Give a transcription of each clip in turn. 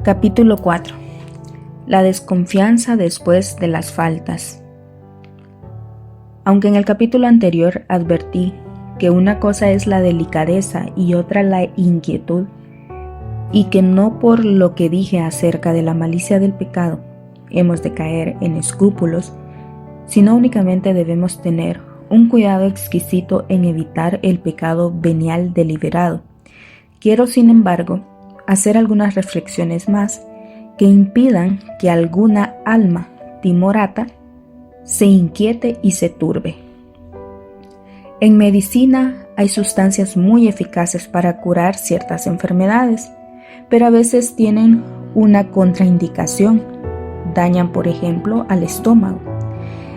Capítulo 4. La desconfianza después de las faltas. Aunque en el capítulo anterior advertí que una cosa es la delicadeza y otra la inquietud, y que no por lo que dije acerca de la malicia del pecado hemos de caer en escrúpulos, sino únicamente debemos tener un cuidado exquisito en evitar el pecado venial deliberado. Quiero, sin embargo, hacer algunas reflexiones más que impidan que alguna alma timorata se inquiete y se turbe. En medicina hay sustancias muy eficaces para curar ciertas enfermedades, pero a veces tienen una contraindicación. Dañan, por ejemplo, al estómago.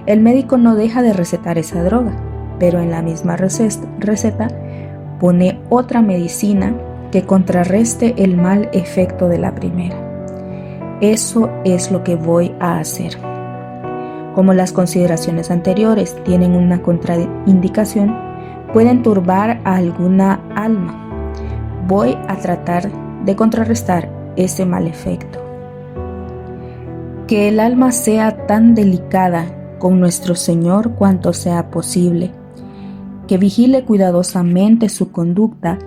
El médico no deja de recetar esa droga, pero en la misma receta pone otra medicina que contrarreste el mal efecto de la primera. Eso es lo que voy a hacer. Como las consideraciones anteriores tienen una contraindicación, pueden turbar a alguna alma. Voy a tratar de contrarrestar ese mal efecto. Que el alma sea tan delicada con nuestro Señor cuanto sea posible, que vigile cuidadosamente su conducta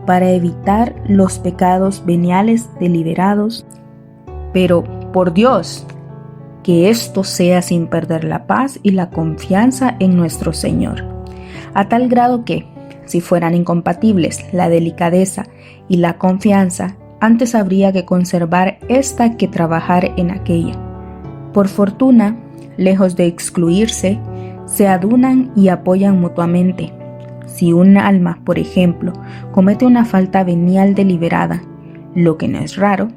para evitar los pecados veniales deliberados, pero por Dios, que esto sea sin perder la paz y la confianza en nuestro Señor, a tal grado que, si fueran incompatibles la delicadeza y la confianza, antes habría que conservar esta que trabajar en aquella. Por fortuna, lejos de excluirse, se adunan y apoyan mutuamente. Si un alma, por ejemplo, comete una falta venial deliberada, lo que no es raro,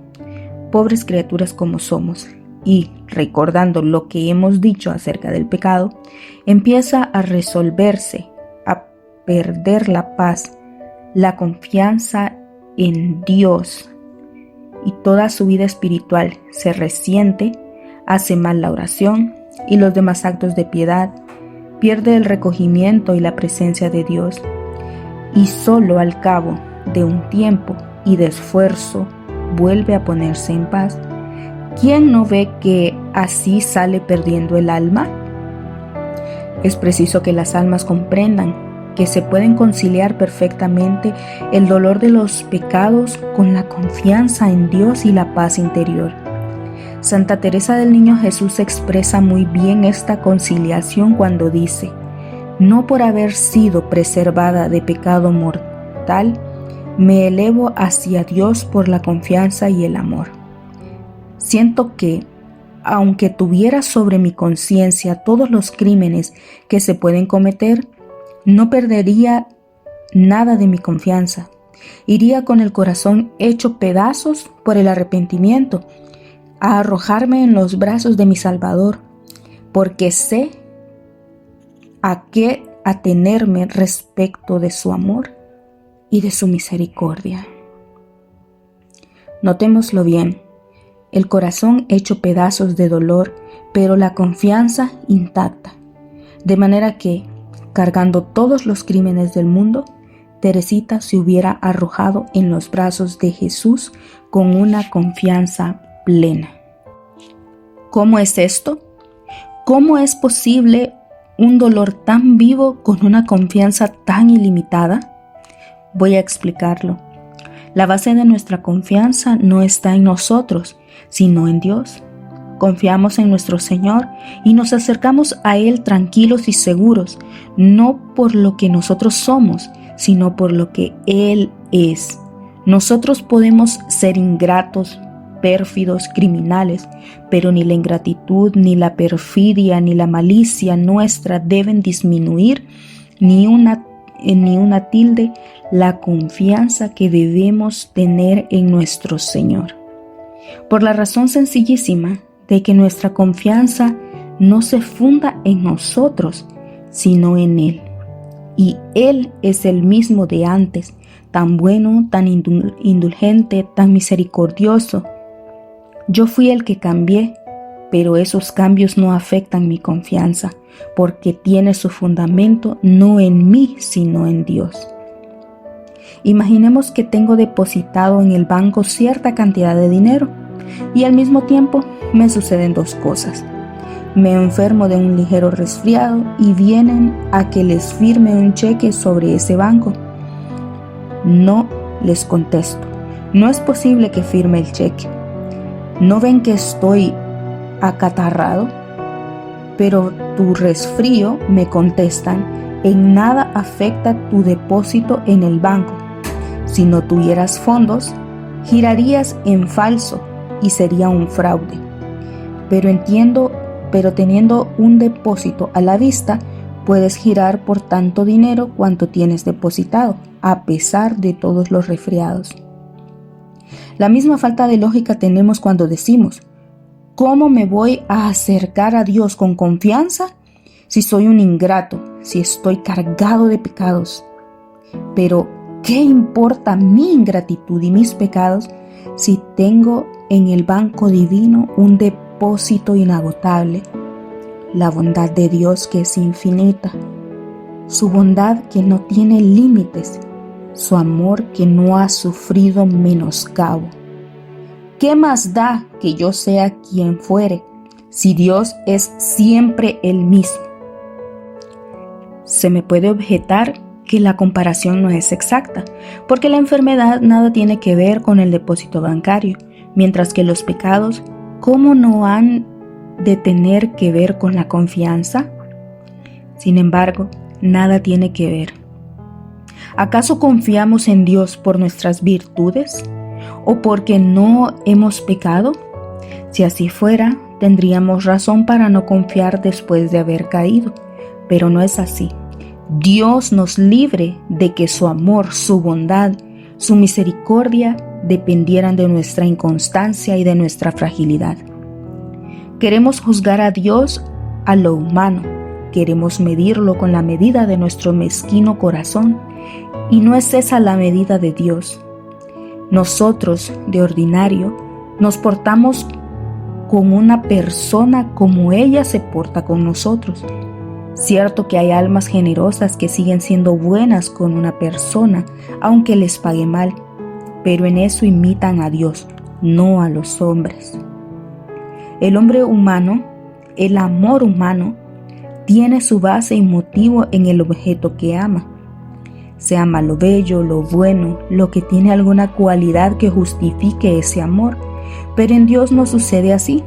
pobres criaturas como somos, y recordando lo que hemos dicho acerca del pecado, empieza a resolverse, a perder la paz, la confianza en Dios, y toda su vida espiritual se resiente, hace mal la oración y los demás actos de piedad, pierde el recogimiento y la presencia de Dios, y solo al cabo de un tiempo y de esfuerzo vuelve a ponerse en paz. ¿Quién no ve que así sale perdiendo el alma? Es preciso que las almas comprendan que se pueden conciliar perfectamente el dolor de los pecados con la confianza en Dios y la paz interior. Santa Teresa del Niño Jesús expresa muy bien esta conciliación cuando dice: no por haber sido preservada de pecado mortal, me elevo hacia Dios por la confianza y el amor. Siento que, aunque tuviera sobre mi conciencia todos los crímenes que se pueden cometer, no perdería nada de mi confianza. Iría con el corazón hecho pedazos por el arrepentimiento, a arrojarme en los brazos de mi Salvador, porque sé a qué atenerme respecto de su amor y de su misericordia. Notémoslo bien, el corazón hecho pedazos de dolor, pero la confianza intacta, de manera que, cargando todos los crímenes del mundo, Teresita se hubiera arrojado en los brazos de Jesús con una confianza plena. ¿Cómo es esto? ¿Cómo es posible un dolor tan vivo con una confianza tan ilimitada? Voy a explicarlo. La base de nuestra confianza no está en nosotros, sino en Dios. Confiamos en nuestro Señor y nos acercamos a Él tranquilos y seguros, no por lo que nosotros somos, sino por lo que Él es. Nosotros podemos ser ingratos, pérfidos, criminales, pero ni la ingratitud, ni la perfidia, ni la malicia nuestra deben disminuir ni una tilde la confianza que debemos tener en nuestro Señor. Por la razón sencillísima de que nuestra confianza no se funda en nosotros, sino en Él. Y Él es el mismo de antes, tan bueno, tan indulgente, tan misericordioso. Yo fui el que cambié, pero esos cambios no afectan mi confianza, porque tiene su fundamento no en mí, sino en Dios. Imaginemos que tengo depositado en el banco cierta cantidad de dinero. y al mismo tiempo me suceden dos cosas. Me enfermo de un ligero resfriado y vienen a que les firme un cheque sobre ese banco. No, les contesto, no es posible que firme el cheque. ¿No ven que estoy acatarrado? Pero tu resfrío, me contestan, en nada afecta tu depósito en el banco. Si no tuvieras fondos, girarías en falso y sería un fraude. Pero teniendo un depósito a la vista, puedes girar por tanto dinero cuanto tienes depositado, a pesar de todos los resfriados. La misma falta de lógica tenemos cuando decimos: ¿cómo me voy a acercar a Dios con confianza si soy un ingrato, si estoy cargado de pecados? Pero, ¿qué importa mi ingratitud y mis pecados si tengo en el banco divino un depósito inagotable? La bondad de Dios, que es infinita, su bondad que no tiene límites, su amor que no ha sufrido menoscabo. ¿Qué más da que yo sea quien fuere, si Dios es siempre el mismo? Se me puede objetar que la comparación no es exacta, porque la enfermedad nada tiene que ver con el depósito bancario, mientras que los pecados, ¿cómo no han de tener que ver con la confianza? Sin embargo, nada tiene que ver. ¿Acaso confiamos en Dios por nuestras virtudes o porque no hemos pecado? Si así fuera, tendríamos razón para no confiar después de haber caído, pero no es así. Dios nos libre de que su amor, su bondad, su misericordia dependieran de nuestra inconstancia y de nuestra fragilidad. Queremos juzgar a Dios a lo humano, queremos medirlo con la medida de nuestro mezquino corazón, y no es esa la medida de Dios. Nosotros, de ordinario, nos portamos con una persona como ella se porta con nosotros. Cierto que hay almas generosas que siguen siendo buenas con una persona, aunque les pague mal, pero en eso imitan a Dios, no a los hombres. El hombre humano, el amor humano, tiene su base y motivo en el objeto que ama. Se ama lo bello, lo bueno, lo que tiene alguna cualidad que justifique ese amor, pero en Dios no sucede así.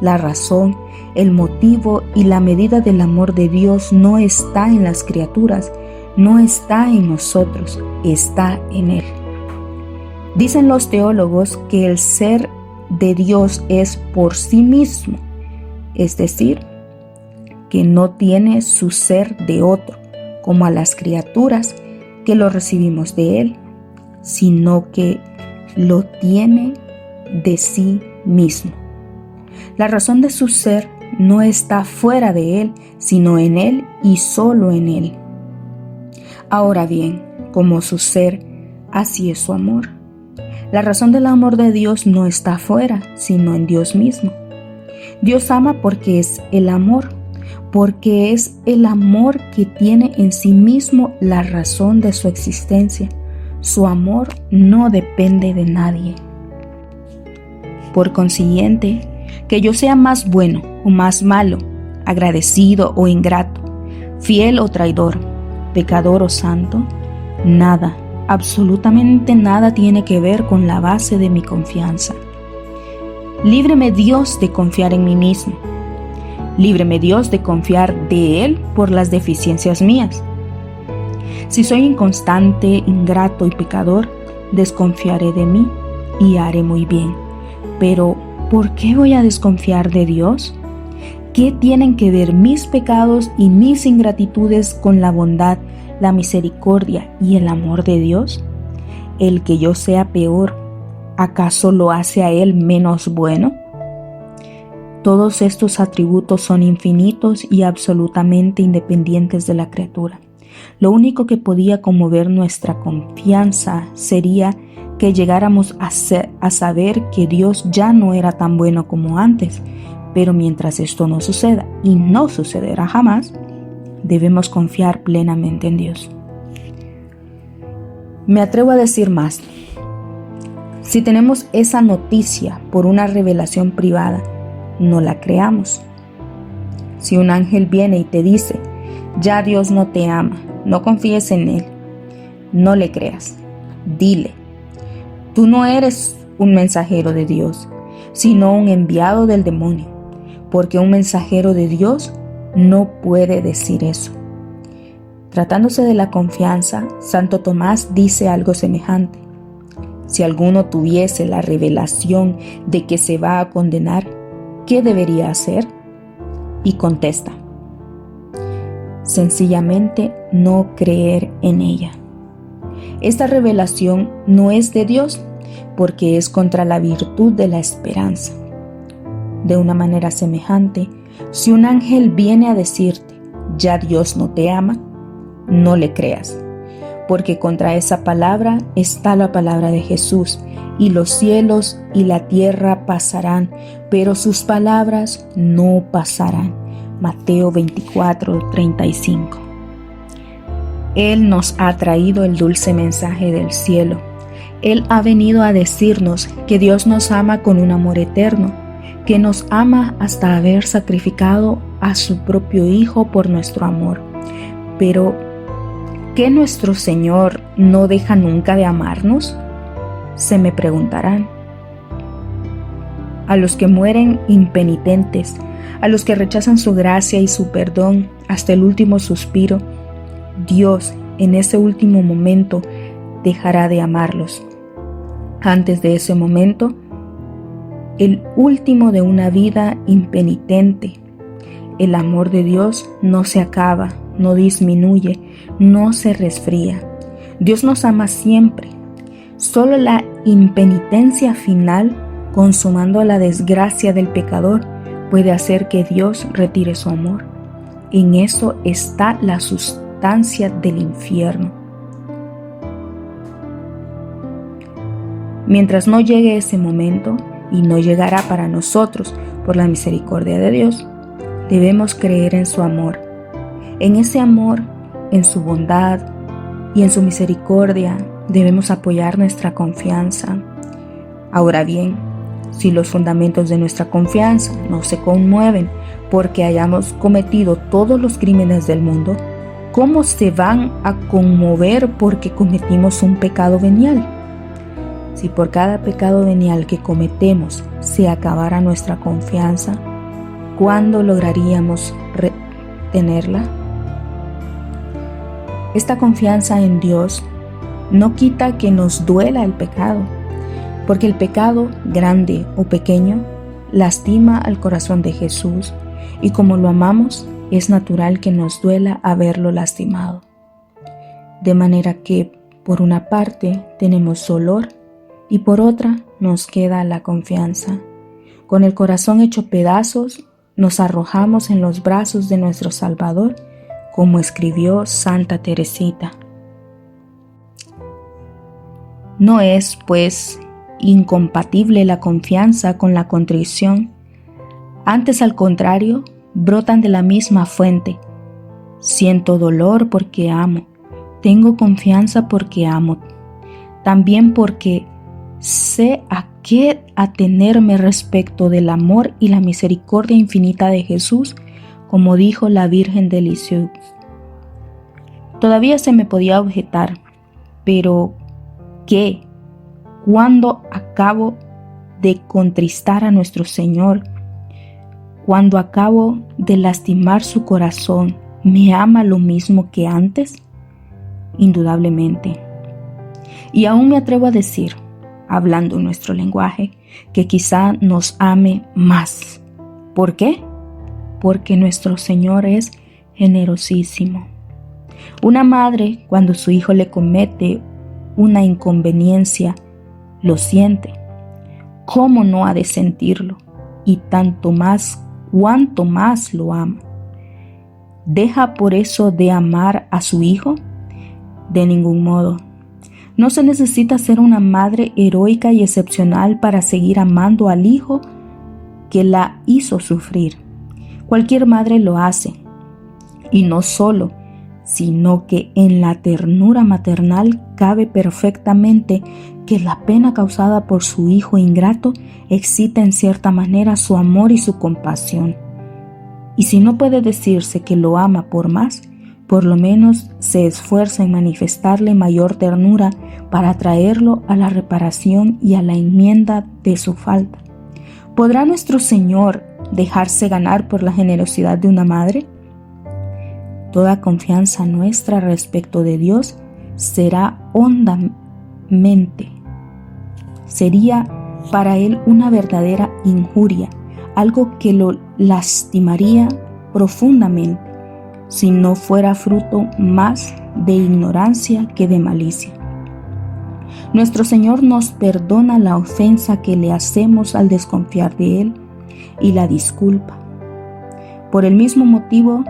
La razón, el motivo y la medida del amor de Dios no está en las criaturas, no está en nosotros, está en Él. Dicen los teólogos que el ser de Dios es por sí mismo, es decir, que no tiene su ser de otro, como a las criaturas que lo recibimos de Él, sino que lo tiene de sí mismo. La razón de su ser no está fuera de Él, sino en Él y solo en Él. Ahora bien, como su ser, así es su amor. La razón del amor de Dios no está fuera, sino en Dios mismo. Dios ama porque es el amor, porque es el amor que tiene en sí mismo la razón de su existencia. Su amor no depende de nadie. Por consiguiente, que yo sea más bueno o más malo, agradecido o ingrato, fiel o traidor, pecador o santo, nada, absolutamente nada tiene que ver con la base de mi confianza. Líbreme Dios de confiar en mí mismo. Líbreme Dios de confiar de Él por las deficiencias mías. Si soy inconstante, ingrato y pecador, desconfiaré de mí y haré muy bien. Pero, ¿por qué voy a desconfiar de Dios? ¿Qué tienen que ver mis pecados y mis ingratitudes con la bondad, la misericordia y el amor de Dios? ¿El que yo sea peor, acaso lo hace a Él menos bueno? Todos estos atributos son infinitos y absolutamente independientes de la criatura. Lo único que podía conmover nuestra confianza sería que llegáramos a saber que Dios ya no era tan bueno como antes, pero mientras esto no suceda, y no sucederá jamás, debemos confiar plenamente en Dios. Me atrevo a decir más. Si tenemos esa noticia por una revelación privada, no la creamos. Si un ángel viene y te dice, ya Dios no te ama, no confíes en Él, no le creas. Dile, tú no eres un mensajero de Dios, sino un enviado del demonio, porque un mensajero de Dios no puede decir eso. Tratándose de la confianza, Santo Tomás dice algo semejante. Si alguno tuviese la revelación de que se va a condenar, ¿qué debería hacer? Y contesta, sencillamente no creer en ella. Esta revelación no es de Dios porque es contra la virtud de la esperanza. De una manera semejante, si un ángel viene a decirte, ya Dios no te ama, no le creas, porque contra esa palabra está la palabra de Jesús, y los cielos y la tierra pasarán, pero sus palabras no pasarán. Mateo 24:35. Él nos ha traído el dulce mensaje del cielo. Él ha venido a decirnos que Dios nos ama con un amor eterno, que nos ama hasta haber sacrificado a su propio Hijo por nuestro amor. Pero, ¿qué nuestro Señor no deja nunca de amarnos? Se me preguntarán. A los que mueren impenitentes, a los que rechazan su gracia y su perdón hasta el último suspiro, Dios en ese último momento dejará de amarlos. Antes de ese momento, el último de una vida impenitente, el amor de Dios no se acaba, no disminuye, no se resfría. Dios nos ama siempre. Solo la impenitencia final, consumando la desgracia del pecador, puede hacer que Dios retire su amor. En eso está la sustancia del infierno. Mientras no llegue ese momento, y no llegará para nosotros por la misericordia de Dios, debemos creer en su amor. En ese amor, en su bondad y en su misericordia debemos apoyar nuestra confianza. Ahora bien, si los fundamentos de nuestra confianza no se conmueven porque hayamos cometido todos los crímenes del mundo, ¿cómo se van a conmover porque cometimos un pecado venial? Si por cada pecado venial que cometemos se acabara nuestra confianza, ¿cuándo lograríamos retenerla? Esta confianza en Dios no quita que nos duela el pecado, porque el pecado, grande o pequeño, lastima al corazón de Jesús, y como lo amamos, es natural que nos duela haberlo lastimado. De manera que, por una parte, tenemos dolor, y por otra nos queda la confianza. Con el corazón hecho pedazos, nos arrojamos en los brazos de nuestro Salvador, como escribió Santa Teresita. No es, pues, incompatible la confianza con la contrición. Antes, al contrario, brotan de la misma fuente. Siento dolor porque amo. Tengo confianza porque amo. También porque sé a qué atenerme respecto del amor y la misericordia infinita de Jesús, como dijo la Virgen de Lisieux. Todavía se me podía objetar, pero ¿qué? ¿Cuándo acabo de contristar a nuestro Señor? ¿Cuándo acabo de lastimar su corazón? ¿Me ama lo mismo que antes? Indudablemente. Y aún me atrevo a decir, hablando en nuestro lenguaje, que quizá nos ame más. ¿Por qué? Porque nuestro Señor es generosísimo. Una madre, cuando su hijo le comete una inconveniencia, lo siente. ¿Cómo no ha de sentirlo? Y tanto más, cuanto más lo ama. ¿Deja por eso de amar a su hijo? De ningún modo. No se necesita ser una madre heroica y excepcional para seguir amando al hijo que la hizo sufrir. Cualquier madre lo hace. Y no solo, sino que en la ternura maternal cabe perfectamente que la pena causada por su hijo ingrato excita en cierta manera su amor y su compasión. Y si no puede decirse que lo ama por más, por lo menos se esfuerza en manifestarle mayor ternura para traerlo a la reparación y a la enmienda de su falta. ¿Podrá nuestro Señor dejarse ganar por la generosidad de una madre? Toda confianza nuestra respecto de Dios será hondamente. Sería para Él una verdadera injuria, algo que lo lastimaría profundamente, si no fuera fruto más de ignorancia que de malicia. Nuestro Señor nos perdona la ofensa que le hacemos al desconfiar de Él y la disculpa. Por el mismo motivo,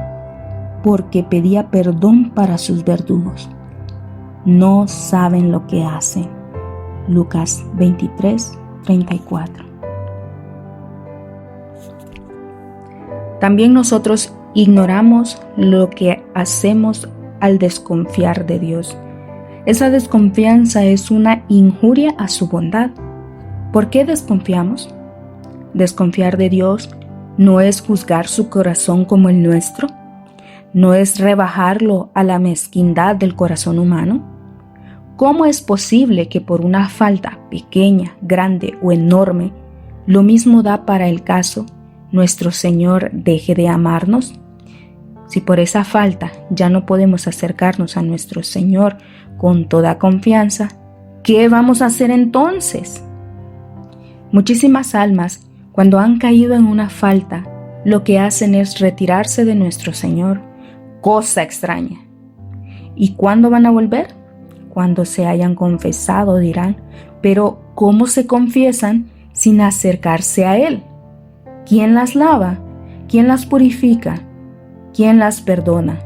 porque pedía perdón para sus verdugos. No saben lo que hacen. Lucas 23:34. También nosotros ignoramos lo que hacemos al desconfiar de Dios. Esa desconfianza es una injuria a su bondad. ¿Por qué desconfiamos? Desconfiar de Dios no es juzgar su corazón como el nuestro. ¿No es rebajarlo a la mezquindad del corazón humano? ¿Cómo es posible que por una falta pequeña, grande o enorme, lo mismo da para el caso, nuestro Señor deje de amarnos? Si por esa falta ya no podemos acercarnos a nuestro Señor con toda confianza, ¿qué vamos a hacer entonces? Muchísimas almas, cuando han caído en una falta, lo que hacen es retirarse de nuestro Señor. Cosa extraña. ¿Y cuándo van a volver? Cuando se hayan confesado, dirán. Pero ¿cómo se confiesan sin acercarse a Él? ¿Quién las lava? ¿Quién las purifica? ¿Quién las perdona?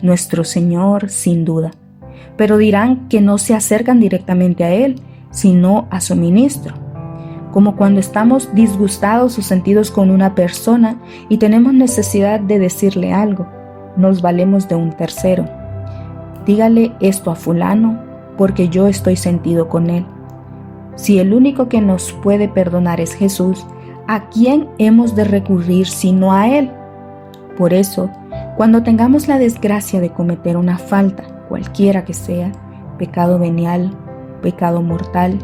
Nuestro Señor, sin duda. Pero dirán que no se acercan directamente a Él, sino a su ministro. Como cuando estamos disgustados o sentidos con una persona y tenemos necesidad de decirle algo. Nos valemos de un tercero. Dígale esto a fulano, porque yo estoy sentido con él. Si el único que nos puede perdonar es Jesús, ¿a quién hemos de recurrir sino a Él? Por eso, cuando tengamos la desgracia de cometer una falta, cualquiera que sea, pecado venial, pecado mortal,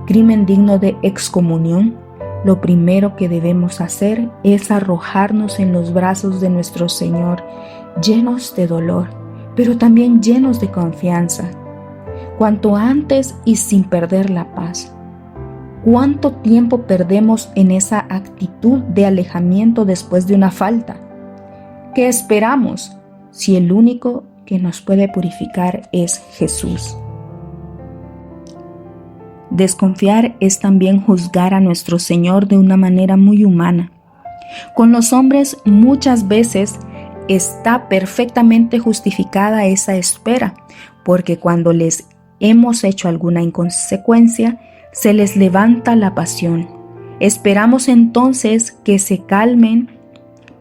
crimen digno de excomunión, lo primero que debemos hacer es arrojarnos en los brazos de nuestro Señor, llenos de dolor, pero también llenos de confianza. Cuanto antes y sin perder la paz. ¿Cuánto tiempo perdemos en esa actitud de alejamiento después de una falta? ¿Qué esperamos si el único que nos puede purificar es Jesús? Desconfiar es también juzgar a nuestro Señor de una manera muy humana. Con los hombres muchas veces está perfectamente justificada esa espera, porque cuando les hemos hecho alguna inconsecuencia, se les levanta la pasión. Esperamos entonces que se calmen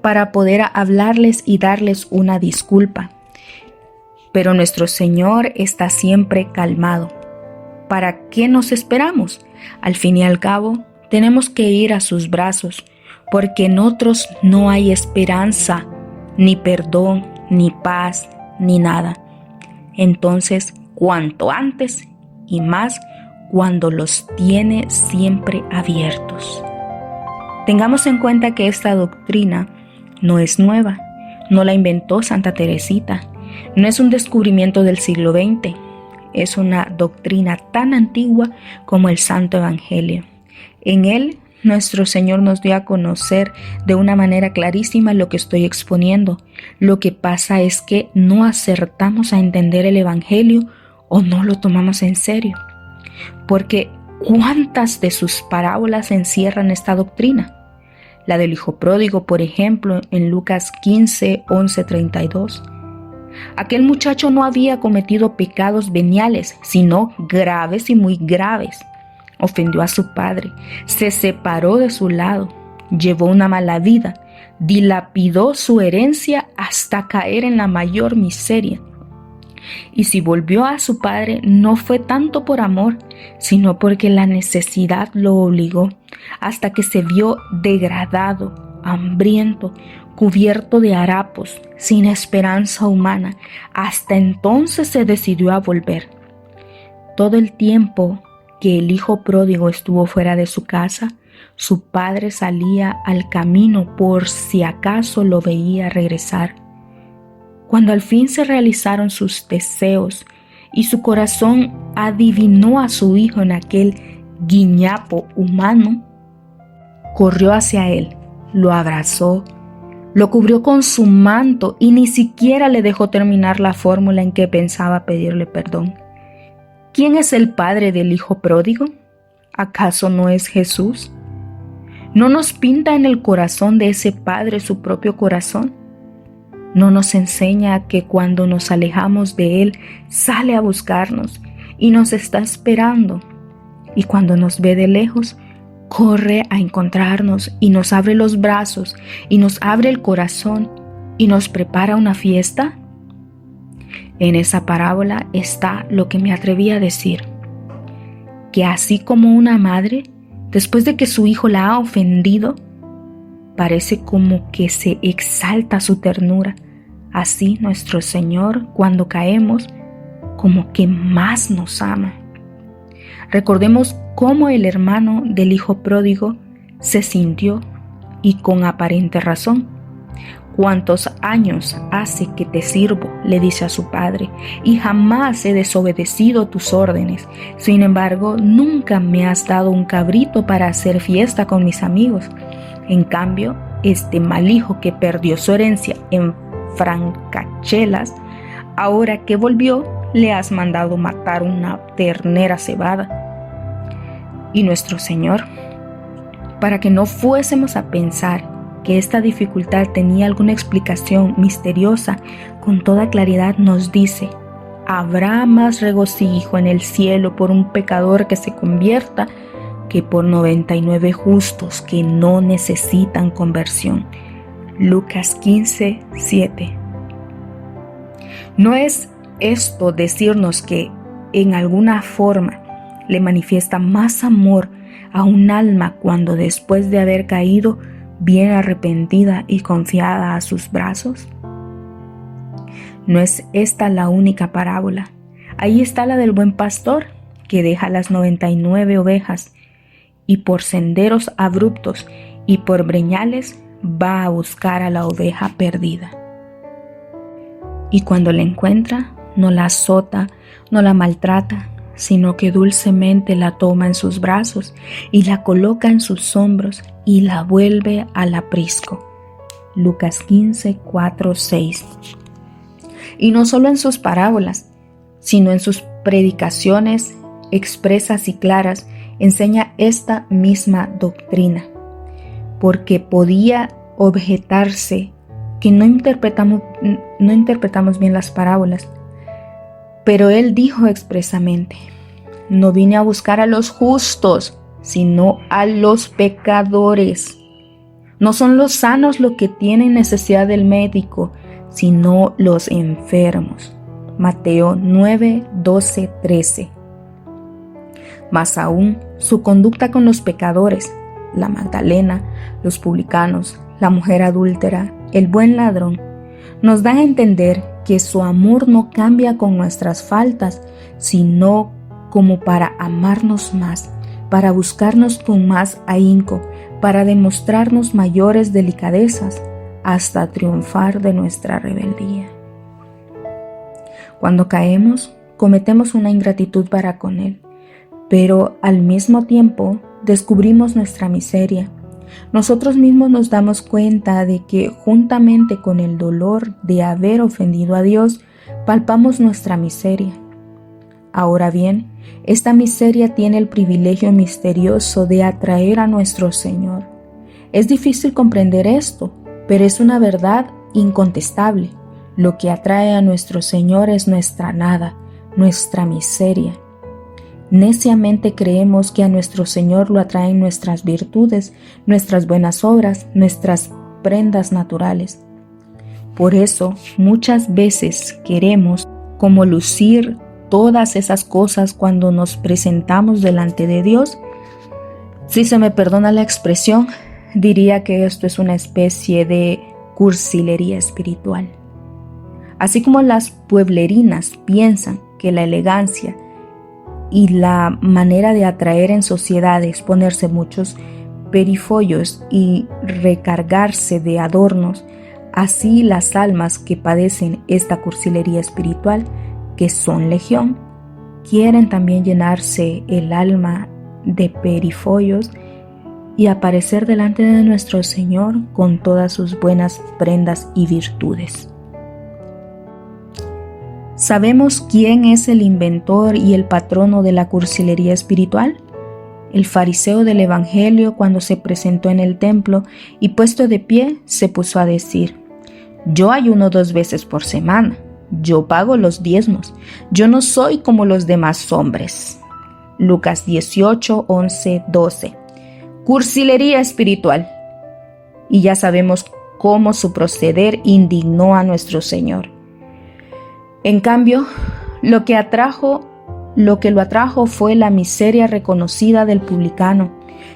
para poder hablarles y darles una disculpa. Pero nuestro Señor está siempre calmado. ¿Para qué nos esperamos? Al fin y al cabo, tenemos que ir a sus brazos, porque en otros no hay esperanza, ni perdón, ni paz, ni nada. Entonces, cuanto antes y más cuando los tiene siempre abiertos. Tengamos en cuenta que esta doctrina no es nueva, no la inventó Santa Teresita, no es un descubrimiento del siglo XX. Es una doctrina tan antigua como el Santo Evangelio. En él, nuestro Señor nos dio a conocer de una manera clarísima lo que estoy exponiendo. Lo que pasa es que no acertamos a entender el Evangelio o no lo tomamos en serio. Porque ¿cuántas de sus parábolas encierran esta doctrina? La del hijo pródigo, por ejemplo, en Lucas 15, 11, 32. Aquel muchacho no había cometido pecados veniales, sino graves y muy graves. Ofendió a su padre, se separó de su lado, llevó una mala vida, dilapidó su herencia hasta caer en la mayor miseria. Y si volvió a su padre, no fue tanto por amor, sino porque la necesidad lo obligó, hasta que se vio degradado, hambriento, cubierto de harapos, sin esperanza humana. Hasta entonces se decidió a volver. Todo el tiempo que el hijo pródigo estuvo fuera de su casa, su padre salía al camino por si acaso lo veía regresar. Cuando al fin se realizaron sus deseos y su corazón adivinó a su hijo en aquel guiñapo humano, corrió hacia él, lo abrazó, lo cubrió con su manto y ni siquiera le dejó terminar la fórmula en que pensaba pedirle perdón. ¿Quién es el padre del hijo pródigo? ¿Acaso no es Jesús? ¿No nos pinta en el corazón de ese padre su propio corazón? ¿No nos enseña que cuando nos alejamos de Él, sale a buscarnos y nos está esperando? Y cuando nos ve de lejos, corre a encontrarnos y nos abre los brazos y nos abre el corazón y nos prepara una fiesta. En esa parábola está lo que me atreví a decir, que así como una madre, después de que su hijo la ha ofendido, parece como que se exalta su ternura. Así nuestro Señor, cuando caemos, como que más nos ama. Recordemos cómo el hermano del hijo pródigo se sintió, y con aparente razón. ¿Cuántos años hace que te sirvo?, le dice a su padre, y jamás he desobedecido tus órdenes. Sin embargo, nunca me has dado un cabrito para hacer fiesta con mis amigos. En cambio, este mal hijo que perdió su herencia en francachelas, ahora que volvió, le has mandado matar una ternera cebada. Y nuestro Señor, para que no fuésemos a pensar que esta dificultad tenía alguna explicación misteriosa, con toda claridad nos dice: habrá más regocijo en el cielo por un pecador que se convierta que por 99 justos que no necesitan conversión. Lucas 15, 7. No es esto decirnos que en alguna forma le manifiesta más amor a un alma cuando después de haber caído viene arrepentida y confiada a sus brazos. No es esta la única parábola. Ahí está la del buen pastor, que deja las 99 ovejas y por senderos abruptos y por breñales va a buscar a la oveja perdida. Y cuando la encuentra, no la azota, no la maltrata, sino que dulcemente la toma en sus brazos y la coloca en sus hombros y la vuelve al aprisco. Lucas 15, 4, 6. Y no solo en sus parábolas, sino en sus predicaciones expresas y claras, enseña esta misma doctrina, porque podía objetarse que no interpretamos bien las parábolas, pero él dijo expresamente: no vine a buscar a los justos, sino a los pecadores. No son los sanos los que tienen necesidad del médico, sino los enfermos. Mateo 9, 12, 13. Más aún, su conducta con los pecadores, la Magdalena, los publicanos, la mujer adúltera, el buen ladrón, nos dan a entender que su amor no cambia con nuestras faltas, sino como para amarnos más, para buscarnos con más ahínco, para demostrarnos mayores delicadezas, hasta triunfar de nuestra rebeldía. Cuando caemos, cometemos una ingratitud para con Él, pero al mismo tiempo descubrimos nuestra miseria. Nosotros mismos nos damos cuenta de que juntamente con el dolor de haber ofendido a Dios, palpamos nuestra miseria. Ahora bien, esta miseria tiene el privilegio misterioso de atraer a nuestro Señor. Es difícil comprender esto, pero es una verdad incontestable. Lo que atrae a nuestro Señor es nuestra nada, nuestra miseria. Neciamente creemos que a nuestro Señor lo atraen nuestras virtudes, nuestras buenas obras, nuestras prendas naturales. Por eso muchas veces queremos como lucir todas esas cosas cuando nos presentamos delante de Dios. Si se me perdona la expresión, diría que esto es una especie de cursilería espiritual. Así como las pueblerinas piensan que la elegancia y la manera de atraer en sociedad es ponerse muchos perifollos y recargarse de adornos, así las almas que padecen esta cursilería espiritual, que son legión, quieren también llenarse el alma de perifollos y aparecer delante de nuestro Señor con todas sus buenas prendas y virtudes. ¿Sabemos quién es el inventor y el patrono de la cursilería espiritual? El fariseo del Evangelio, cuando se presentó en el templo y puesto de pie, se puso a decir: yo ayuno 2 veces por semana, yo pago los diezmos, yo no soy como los demás hombres. Lucas 18, 11, 12. Cursilería espiritual. Y ya sabemos cómo su proceder indignó a nuestro Señor. En cambio, lo que lo atrajo fue la miseria reconocida del publicano,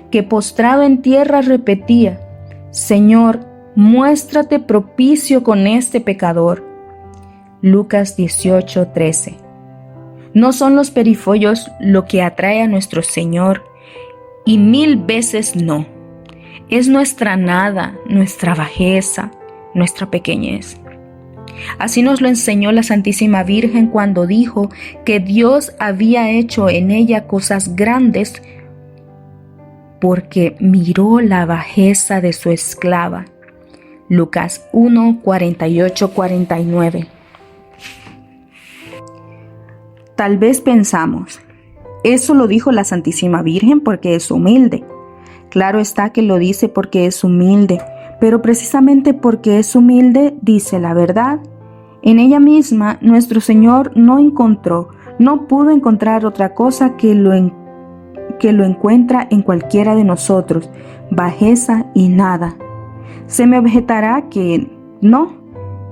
que postrado en tierra repetía: Señor, muéstrate propicio con este pecador. Lucas 18, 13. No son los perifollos lo que atrae a nuestro Señor, y 1000 veces no. Es nuestra nada, nuestra bajeza, nuestra pequeñez. Así nos lo enseñó la Santísima Virgen cuando dijo que Dios había hecho en ella cosas grandes porque miró la bajeza de su esclava. Lucas 1, 48, 49. Tal vez pensamos, eso lo dijo la Santísima Virgen porque es humilde. Claro está que lo dice porque es humilde, pero precisamente porque es humilde dice la verdad. En ella misma nuestro Señor no pudo encontrar otra cosa que lo encuentra en cualquiera de nosotros, bajeza y nada. Se me objetará que no,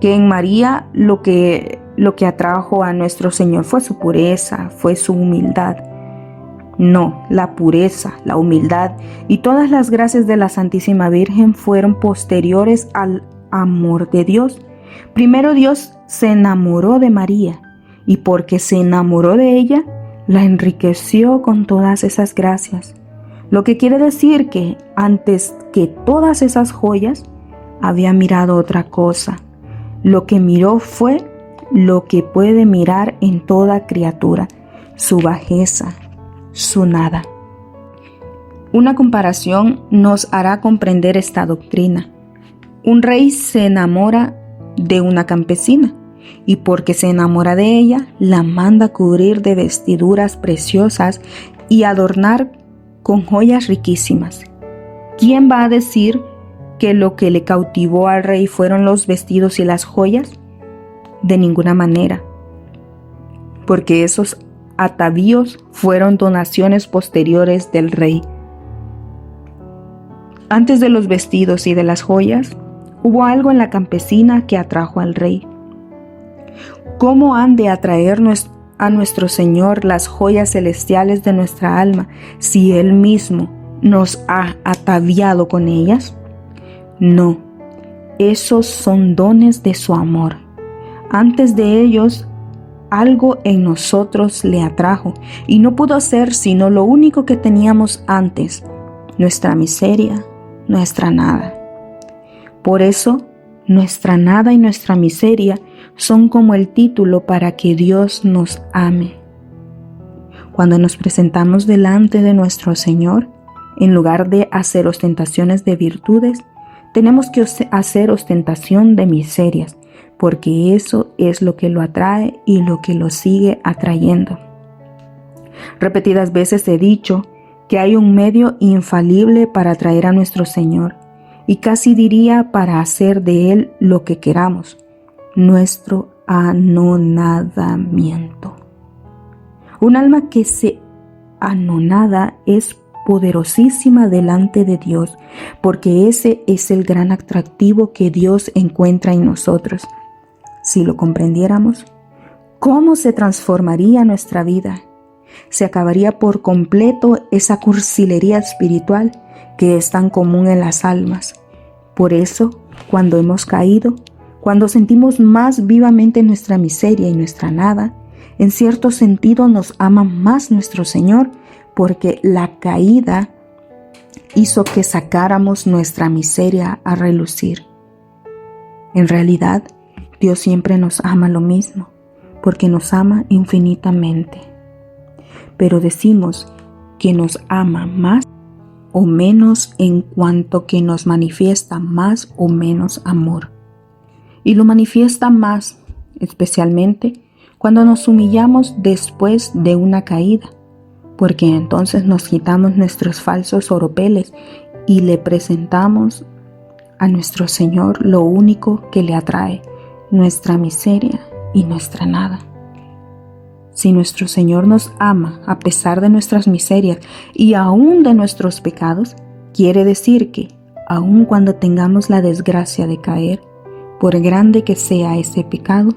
que en María lo que atrajo a nuestro Señor fue su pureza, fue su humildad. No, la pureza, la humildad y todas las gracias de la Santísima Virgen fueron posteriores al amor de Dios. Primero Dios se enamoró de María y porque se enamoró de ella, la enriqueció con todas esas gracias. Lo que quiere decir que antes que todas esas joyas, había mirado otra cosa. Lo que miró fue lo que puede mirar en toda criatura, su bajeza, su nada. Una comparación nos hará comprender esta doctrina. Un rey se enamora de una campesina y porque se enamora de ella, la manda cubrir de vestiduras preciosas y adornar con joyas riquísimas. ¿Quién va a decir que lo que le cautivó al rey fueron los vestidos y las joyas? De ninguna manera, porque esos atavíos fueron donaciones posteriores del rey. Antes de los vestidos y de las joyas, hubo algo en la campesina que atrajo al rey. ¿Cómo han de atraernos a nuestro Señor las joyas celestiales de nuestra alma si Él mismo nos ha ataviado con ellas? No, esos son dones de su amor. Antes de ellos, algo en nosotros le atrajo y no pudo ser sino lo único que teníamos antes, nuestra miseria, nuestra nada. Por eso, nuestra nada y nuestra miseria son como el título para que Dios nos ame. Cuando nos presentamos delante de nuestro Señor, en lugar de hacer ostentaciones de virtudes, tenemos que hacer ostentación de miserias, porque eso es lo que lo atrae y lo que lo sigue atrayendo. Repetidas veces he dicho que hay un medio infalible para atraer a nuestro Señor, y casi diría para hacer de Él lo que queramos, nuestro anonadamiento. Un alma que se anonada es poderosísima delante de Dios, porque ese es el gran atractivo que Dios encuentra en nosotros. Si lo comprendiéramos, ¿cómo se transformaría nuestra vida? Se acabaría por completo esa cursilería espiritual que es tan común en las almas. Por eso, cuando hemos caído, cuando sentimos más vivamente nuestra miseria y nuestra nada, en cierto sentido nos ama más nuestro Señor, porque la caída hizo que sacáramos nuestra miseria a relucir. En realidad, Dios siempre nos ama lo mismo, porque nos ama infinitamente. Pero decimos que nos ama más o menos en cuanto que nos manifiesta más o menos amor. Y lo manifiesta más, especialmente cuando nos humillamos después de una caída, porque entonces nos quitamos nuestros falsos oropeles y le presentamos a nuestro Señor lo único que le atrae, nuestra miseria y nuestra nada. Si nuestro Señor nos ama a pesar de nuestras miserias y aún de nuestros pecados, quiere decir que, aun cuando tengamos la desgracia de caer, por grande que sea ese pecado,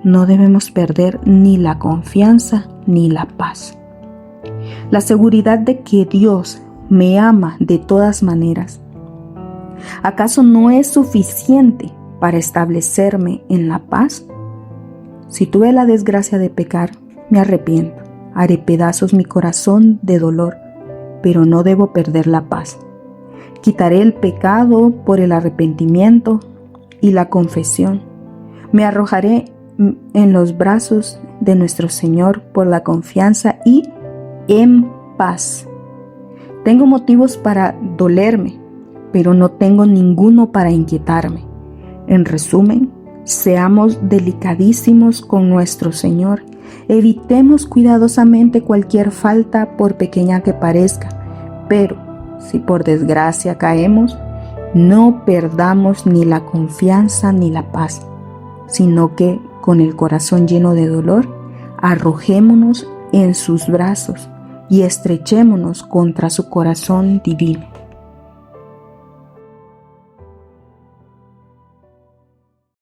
no debemos perder ni la confianza ni la paz. La seguridad de que Dios me ama de todas maneras, ¿acaso no es suficiente para establecerme en la paz? Si tuve la desgracia de pecar, me arrepiento, haré pedazos mi corazón de dolor, pero no debo perder la paz. Quitaré el pecado por el arrepentimiento y la confesión. Me arrojaré en los brazos de nuestro Señor por la confianza y en paz. Tengo motivos para dolerme, pero no tengo ninguno para inquietarme. En resumen, seamos delicadísimos con nuestro Señor. Evitemos cuidadosamente cualquier falta, por pequeña que parezca, pero si por desgracia caemos, no perdamos ni la confianza ni la paz, sino que con el corazón lleno de dolor, arrojémonos en sus brazos y estrechémonos contra su corazón divino.